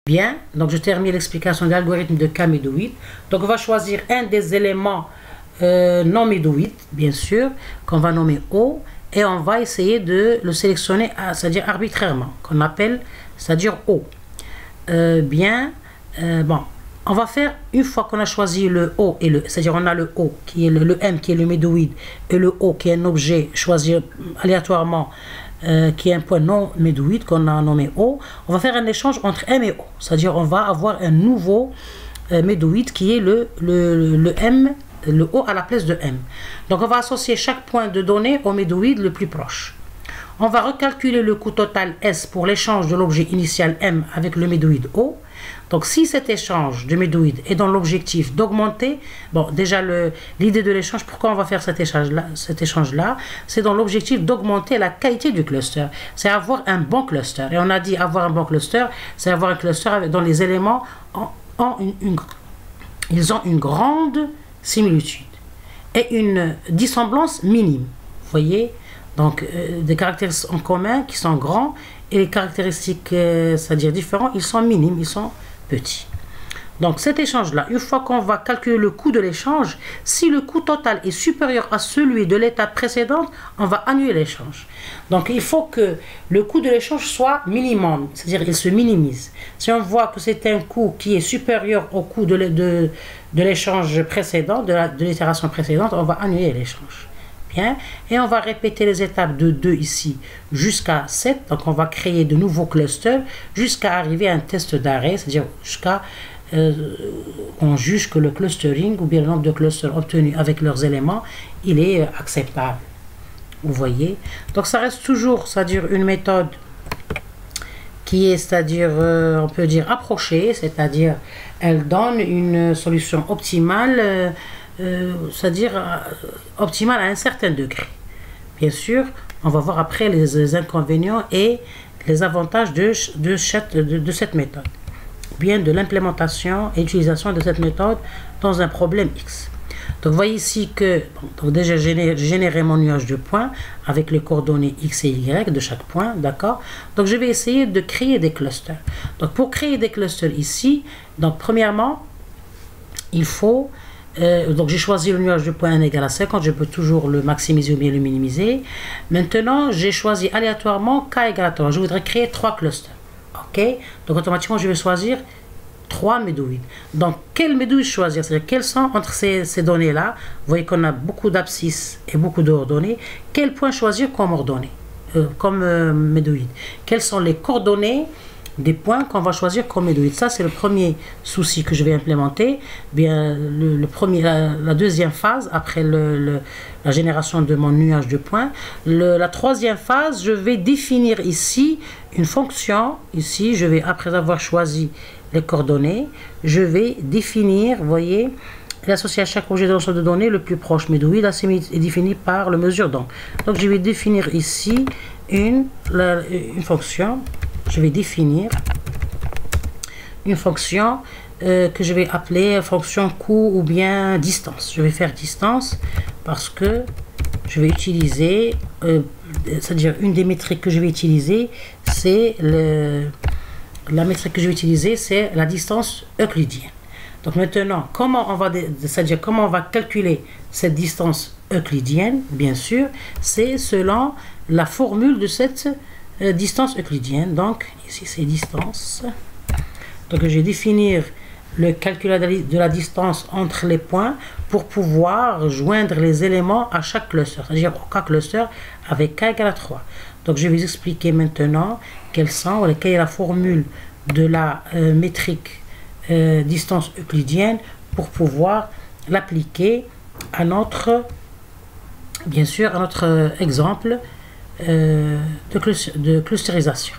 Bien, donc je termine l'explication de l'algorithme de K-médoïde. Donc on va choisir un des éléments non médoïdes, bien sûr, qu'on va nommer O, et on va essayer de le sélectionner, c'est-à-dire arbitrairement, qu'on appelle, c'est-à-dire O. Bon, on va faire, une fois qu'on a choisi le O, et c'est-à-dire on a le O, qui est le M qui est le médoïde, et le O qui est un objet choisi aléatoirement, qui est un point non médoïde qu'on a nommé O, on va faire un échange entre M et O. C'est-à-dire on va avoir un nouveau médoïde qui est le M, le O à la place de M. Donc on va associer chaque point de données au médoïde le plus proche. On va recalculer le coût total S pour l'échange de l'objet initial M avec le médoïde O. Donc si cet échange de médoïdes est dans l'objectif d'augmenter, bon déjà l'idée de l'échange, pourquoi on va faire cet échange-là, c'est dans l'objectif d'augmenter la qualité du cluster, c'est avoir un bon cluster. Et on a dit avoir un bon cluster, c'est avoir un cluster dont les éléments ils ont une grande similitude et une dissemblance minime. Vous voyez, donc des caractéristiques en commun qui sont grands et les caractéristiques, c'est-à-dire différents, ils sont minimes, ils sont petits. Donc cet échange-là, une fois qu'on va calculer le coût de l'échange, si le coût total est supérieur à celui de l'étape précédente, on va annuler l'échange. Donc il faut que le coût de l'échange soit minimum, c'est-à-dire il se minimise. Si on voit que c'est un coût qui est supérieur au coût de l'échange précédent, de l'itération précédente, on va annuler l'échange. Bien, et on va répéter les étapes de 2 ici jusqu'à 7. Donc on va créer de nouveaux clusters jusqu'à arriver à un test d'arrêt, c'est-à-dire jusqu'à on juge que le clustering ou bien le nombre de clusters obtenus avec leurs éléments, il est acceptable. Vous voyez, donc ça reste toujours, c'est-à-dire une méthode qui est, c'est-à-dire on peut dire approchée, c'est-à-dire elle donne une solution optimale, c'est-à-dire optimale à un certain degré. Bien sûr, on va voir après les inconvénients et les avantages de cette méthode, bien de l'implémentation et l'utilisation de cette méthode dans un problème X. Donc, vous voyez ici que donc déjà j'ai généré mon nuage de points avec les coordonnées X et Y de chaque point, d'accord. Donc, je vais essayer de créer des clusters. Donc, pour créer des clusters ici, donc premièrement, il faut donc j'ai choisi le nuage de points n égale à 50, je peux toujours le maximiser ou bien le minimiser. Maintenant, j'ai choisi aléatoirement k égale à 3. Je voudrais créer 3 clusters. Ok, donc automatiquement, je vais choisir 3 médoïdes. Donc, quel médoïde choisir? C'est-à-dire, quels sont entre ces données-là? Vous voyez qu'on a beaucoup d'abscisses et beaucoup d'ordonnées. Quel point choisir comme ordonnée, comme médoïde? Quelles sont les coordonnées des points qu'on va choisir comme médoïde? Ça, c'est le premier souci que je vais implémenter. Bien, la deuxième phase, après la génération de mon nuage de points. La troisième phase, je vais définir ici une fonction. Ici, je vais, après avoir choisi les coordonnées, je vais définir, vous voyez, l'associé à chaque objet de l'ensemble de données le plus proche médoïde est défini par le mesure donc. Donc, je vais définir ici une fonction. Je vais définir une fonction que je vais appeler fonction coût ou bien distance. Je vais faire distance parce que je vais utiliser, c'est-à-dire une des métriques que je vais utiliser, c'est la métrique que je vais utiliser, c'est la distance euclidienne. Donc maintenant, comment on va calculer cette distance euclidienne? Bien sûr, c'est selon la formule de cette distance euclidienne. Donc ici c'est distance. Donc je vais définir le calcul de la distance entre les points pour pouvoir joindre les éléments à chaque cluster, c'est-à-dire au K cluster avec K égale à 3. Donc je vais vous expliquer maintenant quelle est la formule de la métrique distance euclidienne pour pouvoir l'appliquer à notre, bien sûr, à notre exemple de clusterisation.